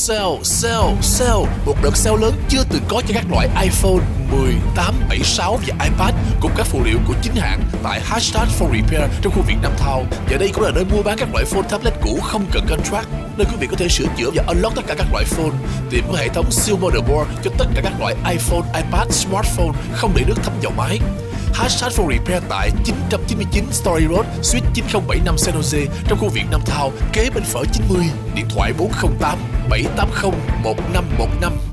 Sale. Một đợt sale lớn chưa từng có cho các loại iPhone 10, 8, 7, 6 và iPad cùng các phụ liệu của chính hãng tại Hashtag for Repair trong khu Vietnam Town. Và đây cũng là nơi mua bán các loại phone tablet cũ không cần contract, nơi quý vị có thể sửa chữa và unlock tất cả các loại phone. Tìm có hệ thống siêu motherboard cho tất cả các loại iPhone, iPad, smartphone không để nước thấm vào máy. Hashtag for Repair tại 999 Story Road, Suite 9075 San Jose trong khu Vietnam Town, kế bên phở 90. Điện thoại 408 780 1515.